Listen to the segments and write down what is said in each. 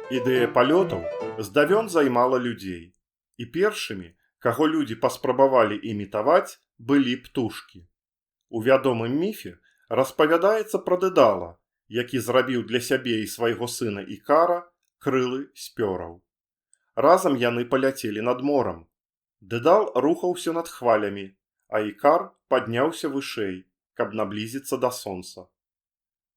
Ідэя палётаў здавён займала людзей. І першымі, каго людзі паспрабавалі імітаваць, былі птушкі. У вядомым міфе распавядаецца пра дэдала, які зрабіў для сябе і свайго сына Ікара крылы з пёраў. Разам яны паляцелі над морам. Дэдал рухаўся над хвалямі, а Ікар падняўся вышэй, каб наблізіцца да сонца.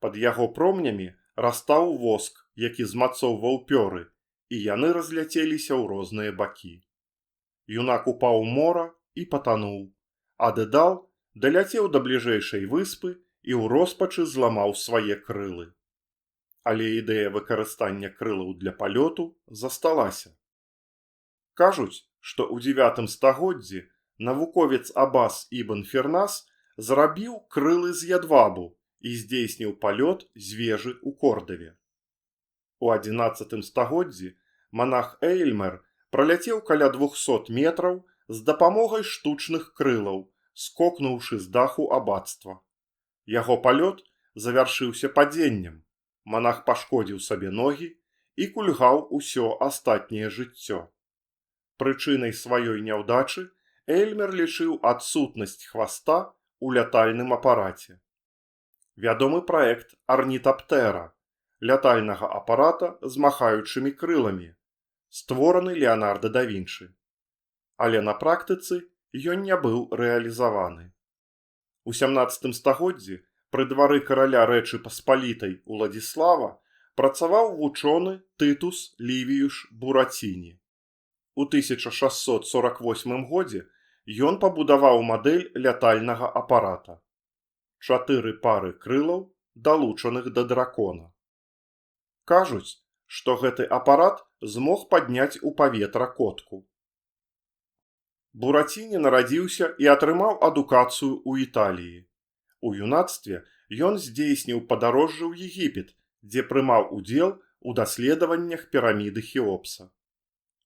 Пад яго промнямі растаў воск, які змацоўваў пёры, і яны разляцеліся ў розныя бакі. Юнак упаў у мора і патануў, а дэдал даляцеў да бліжэйшай выспы і ў роспачы зламаў свае крылы. Але ідэя выкарыстання крылаў для палёту засталася. Кажуць, што ў 9 стагоддзі навуковец Аббас ібн Фірнас зрабіў крылы з ядвабу і здзейсніў палёт з вежы ў Кордаве. У 11 стагоддзі манах Эйльмер праляцеў каля 200 метраў з дапамогай штучных крылаў, скокнуўшы з даху аббатства. Яго палёт завяршыўся падзеннем, манах пашкодзіў сабе ногі і кульгаў усё астатняе жыццё. Прычынай сваёй няўдачы Эйльмер лічыў адсутнасць хваста ў лятальным апараце. Вядомы праект арнітаптэра, лятальнага апарата з махаючымі крыламі, створаны Леанарда да Вінчы. Але на практыцы ён не быў рэалізаваны. У 17 стагоддзі пры двары караля Рэчы Паспалітай Уладзіслава працаваў вучоны Тытус Лівіюш Бураціні. У 1648 годзе ён пабудаваў мадэль лятальнага апарата. 4 пары крылаў, далучаных да дракона. Кажуць, што гэты апарат змог падняць у паветра котку. Бураціні нарадзіўся і атрымаў адукацыю ў Італіі. У юнацтве ён здзейсніў падарожжа ў Егіпет, дзе прымаў удзел у даследаваннях піраміды Хеопса.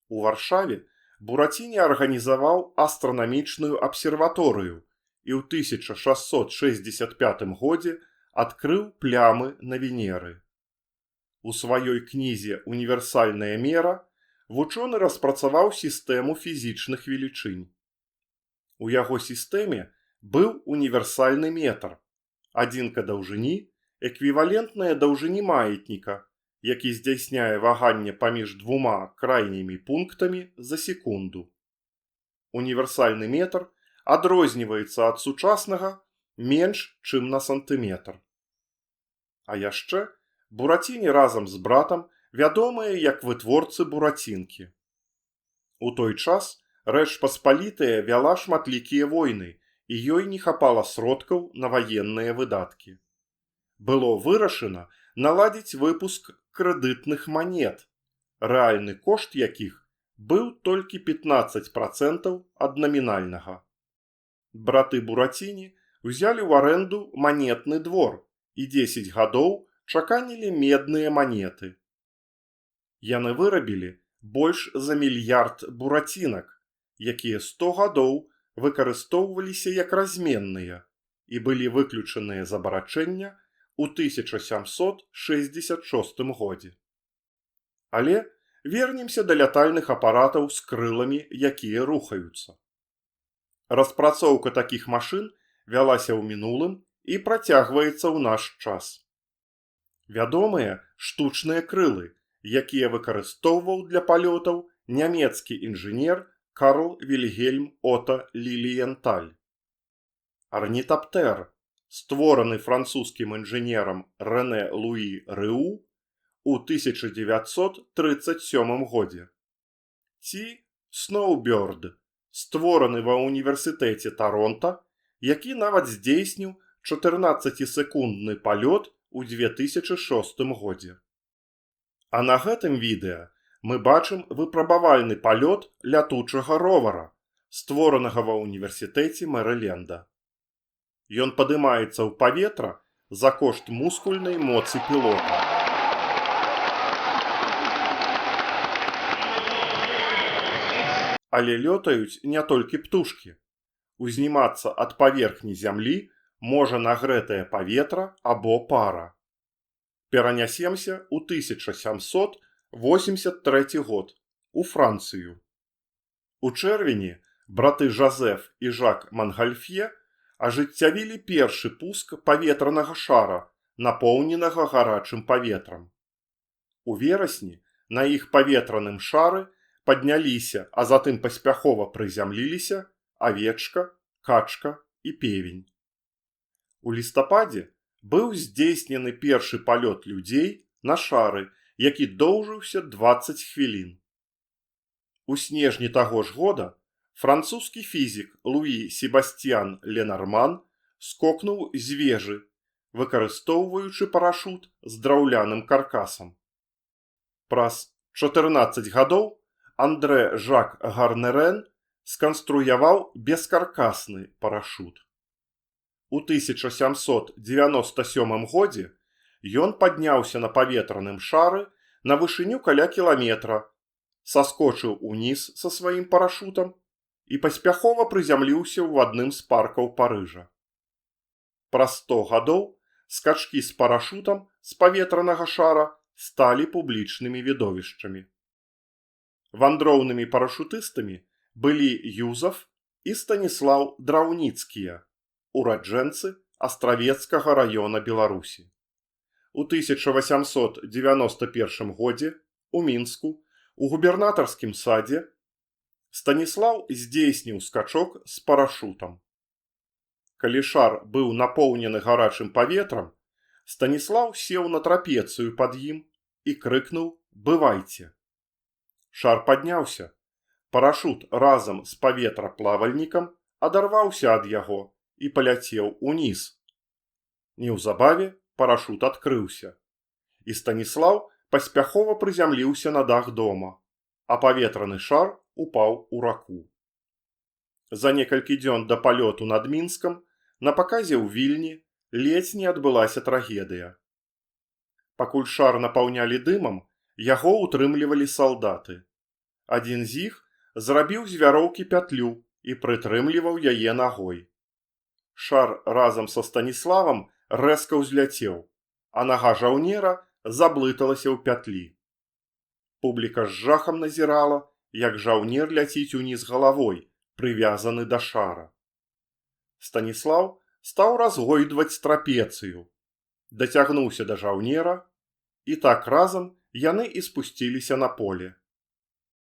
У Варшаве Бураціні арганізаваў астранамічную абсерваторыю і ў 1665 годзе адкрыў плямы на Венеры. У сваёй кнізе «Універсальная мера» вучоны распрацаваў сістэму фізічных велічынь. У яго сістэме быў універсальны метр, адзінка даўжыні, эквівалентная даўжыні маятніка, які здзяйсняе ваганне паміж двума крайнімі пунктамі за секунду. Універсальны метр адрозніваецца ад сучаснага менш, чым на сантыметр. А яшчэ Бураціні разам з братам вядомыя як вытворцы бурацінкі. У той час Рэч Паспалітая вяла шматлікія войны, і ёй не хапала сродкаў на ваенныя выдаткі. Было вырашана наладзіць выпуск крэдытных манет, рэальны кошт якіх быў толькі 15% ад намінальнага. Браты Бураціні ўзялі ў арэнду манетны двор і 10 гадоў чаканілі медныя манеты. Яны вырабілі больш за мільярд бурацінак, якія 100 гадоў выкарыстоўваліся як разменныя і былі выключаныя з абарачэння ў 1766 годзе. Але вернемся да лятальных апаратаў з крыламі, якія рухаюцца. Распрацоўка такіх машын вялася ў мінулым і працягваецца ў наш час. Вядомыя штучныя крылы, якія выкарыстоўваў для палётаў нямецкі інжынер Карл Вільгельм Ота Ліліенталь. Арнітаптэр, створаны французскім інжынерам Рэнэ Луі Рыу у 1937 годзе. Ці Сноубёрд, створаны ва ўніверсітэце Таронта, які нават здзейсніў 14-секундны палёт у 2006 годзе. А на гэтым відэа мы бачым выпрабавальны палёт лятучага ровара, створанага ва ўніверсітэце Мэрыленда. Ён падымаецца ў паветра за кошт мускульнай моцы пілота. Але лётаюць не толькі птушкі. Узнімацца ад паверхні зямлі можа нагрэтае паветра або пара. Перанясемся ў 1983 год. У Францыю. У чэрвені браты Жазэф і Жак Мангальфье ажыццявілі першы пуск паветранага шара, напоўненага гарачым паветрам. У верасні на іх паветраным шары падняліся, а затым паспяхова прызямліліся авечка, качка і певень. У лістападзе быў здзейснены першы палёт людзей на шары, які доўжыўся 20 хвілін. У снежні таго ж года французскі фізік Луі Себасцьян Ленарман скокнуў з вежы, выкарыстоўваючы парашут з драўляным каркасам. Праз 14 гадоў Андрэ Жак Гарнерен сканструяваў бескаркасны парашут. У 1797 годзе ён падняўся на паветраным шары на вышыню каля кіламетра, саскочыў уніз са сваім парашутам і паспяхова прызямліўся ў адным з паркаў Парыжа. Праз 100 гадоў скачкі з парашутам з паветранага шара сталі публічнымі відовішчамі. Вандроўнымі парашутыстамі былі Юзаф і Станіслаў Драўніцкія, ураджэнцы Астравецкага раёна Беларусі. У 1891 годзе у Мінску у губернатарскім садзе Станіслаў здзейсніў скачок з парашутам. Калі шар быў напоўнены гарачым паветрам, Станіслаў сеў на трапецыю пад ім і крыкнуў «Бывайце!». Шар падняўся. Парашут разам з паветраплавальнікам адарваўся ад яго і паляцеў уніз. Неўзабаве парашут адкрыўся, і Станіслаў паспяхова прызямліўся на дах дома, а паветраны шар упаў у раку. За некалькі дзён да палёту над Мінскам на паказе ў Вільні ледзь не адбылася трагедыя. Пакуль шар напаўнялі дымам, яго ўтрымлівалі салдаты. Адзін з іх зрабіў з вяроўкі пятлю і прытрымліваў яе нагой. Шар разам са Станіславам рэзка ўзляцеў, а нага жаўнера заблыталася ў пятлі. Публіка з жахам назірала, як жаўнер ляціць уніз галавой, прывязаны да шара. Станіслаў стаў разгойдваць трапецыю, дацягнуўся да жаўнера, і так разам яны і спусціліся на поле.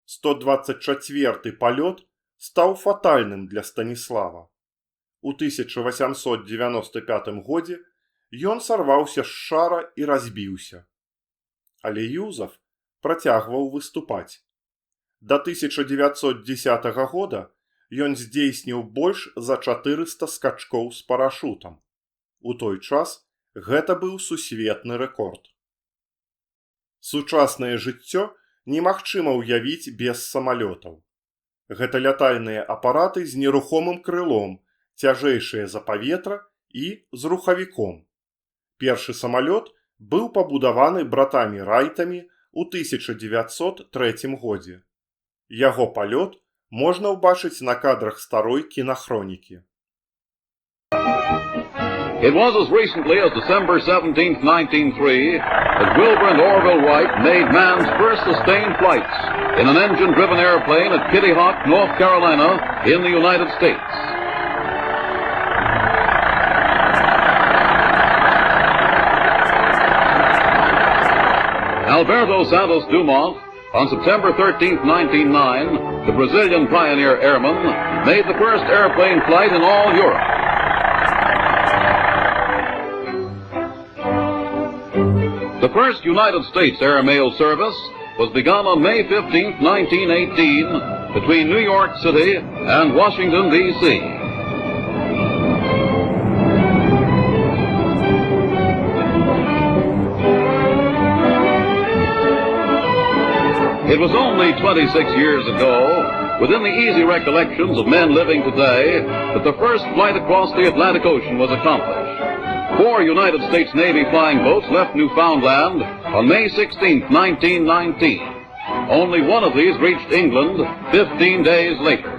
124-й палёт стаў фатальным для Станіслава. У 1895 годзе ён сарваўся з шара і разбіўся. Але Юзаф працягваў выступаць. Да 1910 года ён здзейсніў больш за 400 скачкоў з парашутам. У той час гэта быў сусветны рэкорд. Сучаснае жыццё немагчыма ўявіць без самалётаў. Гэта лятальныя апараты з нерухомым крылом, цяжэйшыя за паветра і з рухавіком. Першы самалёт быў пабудаваны братамі Райтамі ў 1903 годзе. Яго палёт можна ўбачыць на кадрах старой кінахронікі. It was as recently as December 17, 1903, that Wilbur and Orville Wright made man's first sustained flights in an engine-driven airplane at Kitty Hawk, North Carolina, in the United States. Alberto Santos Dumont, on September 13, 1909, the Brazilian pioneer airman, made the first airplane flight in all Europe. The first United States air mail service was begun on May 15, 1918, between New York City and Washington, D.C. It was only 26 years ago, within the easy recollections of men living today, that the first flight across the Atlantic Ocean was accomplished. 4 United States Navy flying boats left Newfoundland on May 16, 1919. Only one of these reached England 15 days later.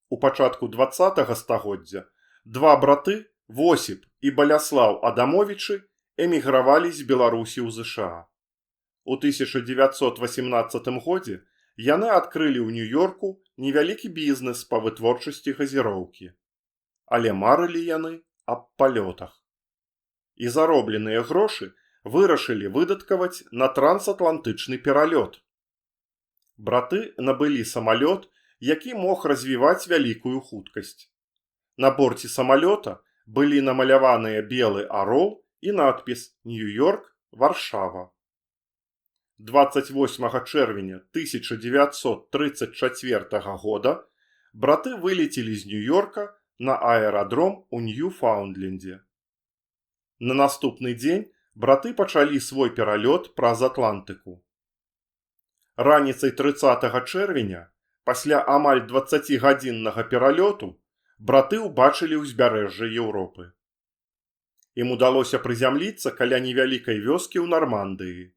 У пачатку 20-го стагоддзя два браты, Восіп і Баляслаў Адамовічы, эмігравалі з Беларусі ў ЗША. У 1918 годзе яны адкрылі ў Нью-Йорку невялікі бізнес па вытворчасці газіроўкі. Але марылі яны аб палётах. І заробленыя грошы вырашылі выдаткаваць на трансатлантычны пералёт. Браты набылі самалёт, які мог развіваць вялікую хуткасць. На борце самалёта былі намаляваныя белы арол і надпіс «Нью-Йорк, Варшава». 28 чэрвеня 1934 года браты вылецелі з Нью-Йорка на аэрадром у Ньюфаундлендзе. На наступны дзень браты пачалі свой пералёт праз Атлантыку. Раніцай 30 чэрвеня, пасля амаль 20-гадзіннага пералёту, браты ўбачылі ўзбярэжжа Еўропы. Ім удалося прызямліцца каля невялікай вёскі ў Нармандыі.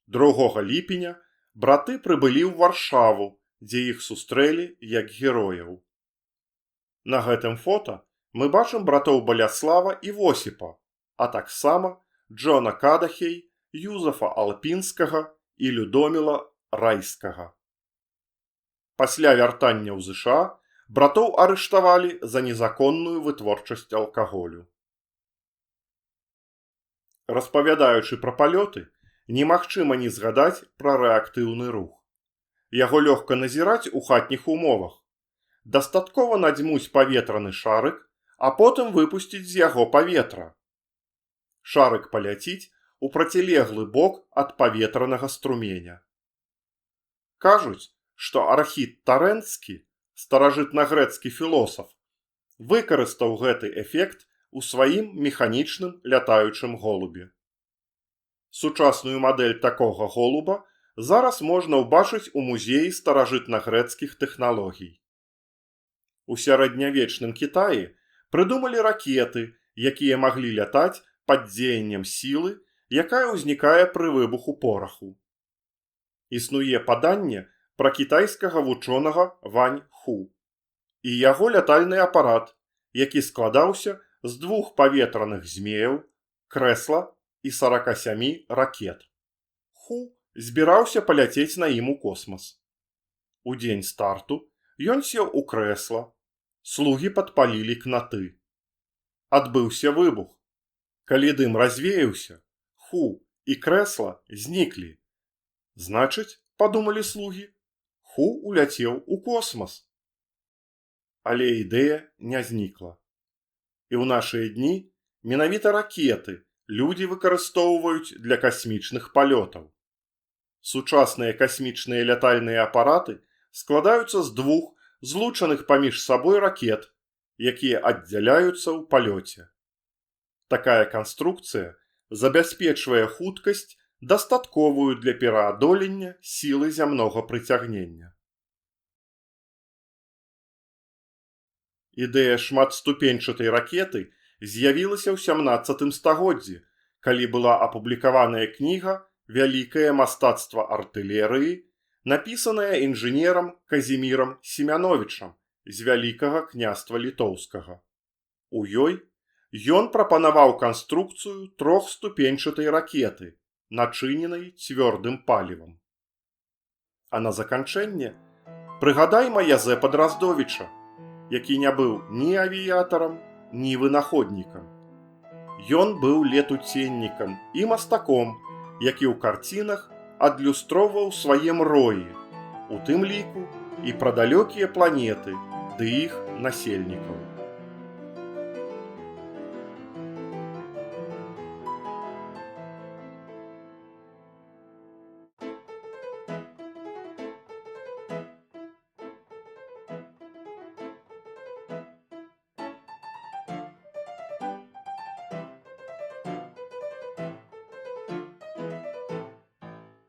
2 ліпеня браты прыбылі ў Варшаву, дзе іх сустрэлі як герояў. На гэтым фота мы бачым братоў Баляслава і Восіпа, а таксама Джона Кадахей, Юзафа Алпінскага і Людоміла Райскага. Пасля вяртання ў ЗША братоў арыштавалі за незаконную вытворчасць алкаголю. Распавядаючы пра палёты, немагчыма не згадаць пра рэактыўны рух. Яго лёгка назіраць у хатніх умовах. Дастаткова надзьмуць паветраны шарык, а потым выпусціць з яго паветра. Шарык паляціць у процілеглы бок ад паветранага струменя. Кажуць, што Архід Тарэнскі, старажытнагрэцкі філосаф, выкарыстаў гэты эфект у сваім механічным лятаючым голубе. Сучасную мадэль такога голуба зараз можна ўбачыць у музеі старажытнагрэцкіх тэхналогій. У сярэднявечным Кітаі прыдумалі ракеты, якія маглі лятаць пад дзеяннем сілы, якая ўзнікае пры выбуху пораху. Існуе паданне пра кітайскага вучонага Вань Ху і яго лятальны апарат, які складаўся з 2 паветраных змеяў, крэсла і 47 ракет. Ху збіраўся паляцець на ім у космас. У дзень старту ён сеў у крэсла, слугі падпалілі кнаты. Адбыўся выбух. Калі дым развеяўся, Ху і крэсла зніклі. Значыць, падумалі слугі, Ху уляцеў у космас. Але ідэя не знікла. І ў нашыя дні менавіта ракеты людзі выкарыстоўваюць для касмічных палётаў. Сучасныя касмічныя лятальныя апараты складаюцца з 2 злучаных паміж сабой ракет, якія аддзяляюцца ў палёце. Такая канструкцыя забяспечвае хуткасць, дастатковую для пераадолення сілы зямнога прыцягнення. Ідэя шматступеньчатай ракеты з'явілася ў 17 стагоддзі, калі была апублікаваная кніга «Вялікае мастацтва артылерыі», напісаная інжынерам Казімірам Семяновічам з Вялікага княства Літоўскага. У ёй ён прапанаваў канструкцыю 3-ступеньчатай ракеты, начыненай цвёрдым палівам. А на заканчэнне прыгадайма Язэпа Драздовіча, які не быў ні авіятарам, ні вынаходнікам. Ён быў летуценнікам і мастаком, які ў карцінах адлюстроўваў свае мроі, у тым ліку і пра далёкія планеты ды іх насельнікаў.